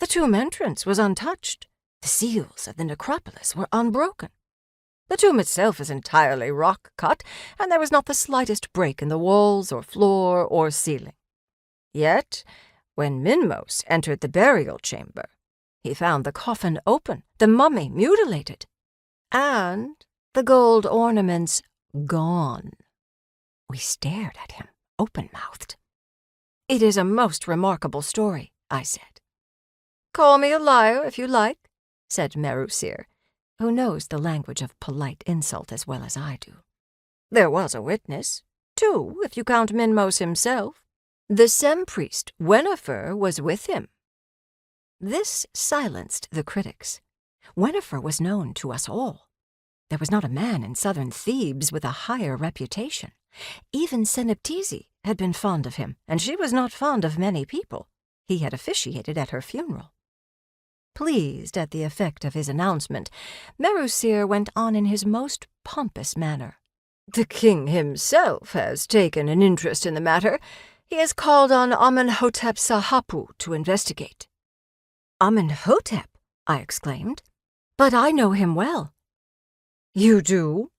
The tomb entrance was untouched. The seals of the necropolis were unbroken. The tomb itself is entirely rock-cut, and there was not the slightest break in the walls or floor or ceiling. Yet, when Minmos entered the burial chamber, he found the coffin open, the mummy mutilated, and the gold ornaments gone. We stared at him, open-mouthed. "It is a most remarkable story," I said. "Call me a liar if you like," said Merusir, who knows the language of polite insult as well as I do. "There was a witness, 2, if you count Minmos himself. The Sem-priest, Wennefer, was with him." This silenced the critics. Wennefer was known to us all. There was not a man in southern Thebes with a higher reputation. Even Seneptise had been fond of him, and she was not fond of many people. He had officiated at her funeral. Pleased at the effect of his announcement, Merusir went on in his most pompous manner. "The king himself has taken an interest in the matter. He has called on Amenhotep Sahapu to investigate." "Amenhotep?" I exclaimed. "But I know him well." "You do?"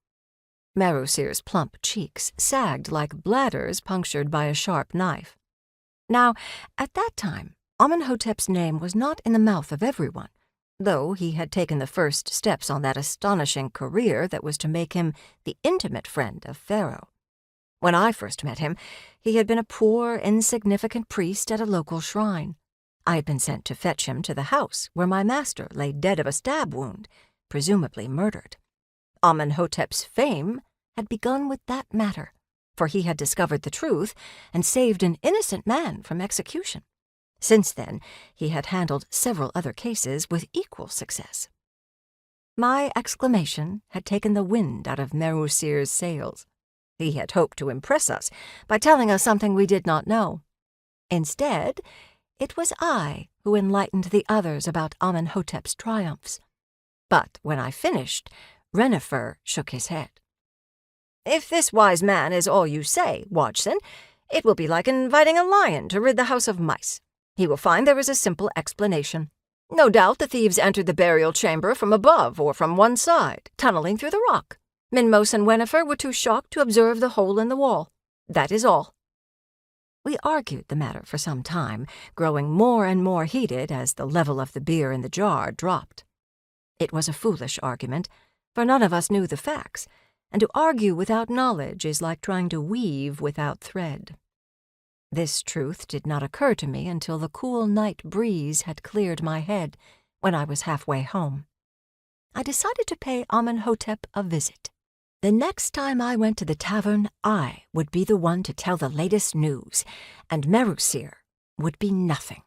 Merusir's plump cheeks sagged like bladders punctured by a sharp knife. Now, at that time, Amenhotep's name was not in the mouth of everyone, though he had taken the first steps on that astonishing career that was to make him the intimate friend of Pharaoh. When I first met him, he had been a poor, insignificant priest at a local shrine. I had been sent to fetch him to the house where my master lay dead of a stab wound, presumably murdered. Amenhotep's fame had begun with that matter, for he had discovered the truth and saved an innocent man from execution. Since then, he had handled several other cases with equal success. My exclamation had taken the wind out of Merusir's sails. He had hoped to impress us by telling us something we did not know. Instead, it was I who enlightened the others about Amenhotep's triumphs. But when I finished, Wennefer shook his head. "If this wise man is all you say, Watson, it will be like inviting a lion to rid the house of mice. He will find there is a simple explanation. No doubt the thieves entered the burial chamber from above or from one side, tunneling through the rock. Minmos and Wennefer were too shocked to observe the hole in the wall. That is all." We argued the matter for some time, growing more and more heated as the level of the beer in the jar dropped. It was a foolish argument, for none of us knew the facts, and to argue without knowledge is like trying to weave without thread. This truth did not occur to me until the cool night breeze had cleared my head when I was halfway home. I decided to pay Amenhotep a visit. The next time I went to the tavern, I would be the one to tell the latest news, and Merusir would be nothing.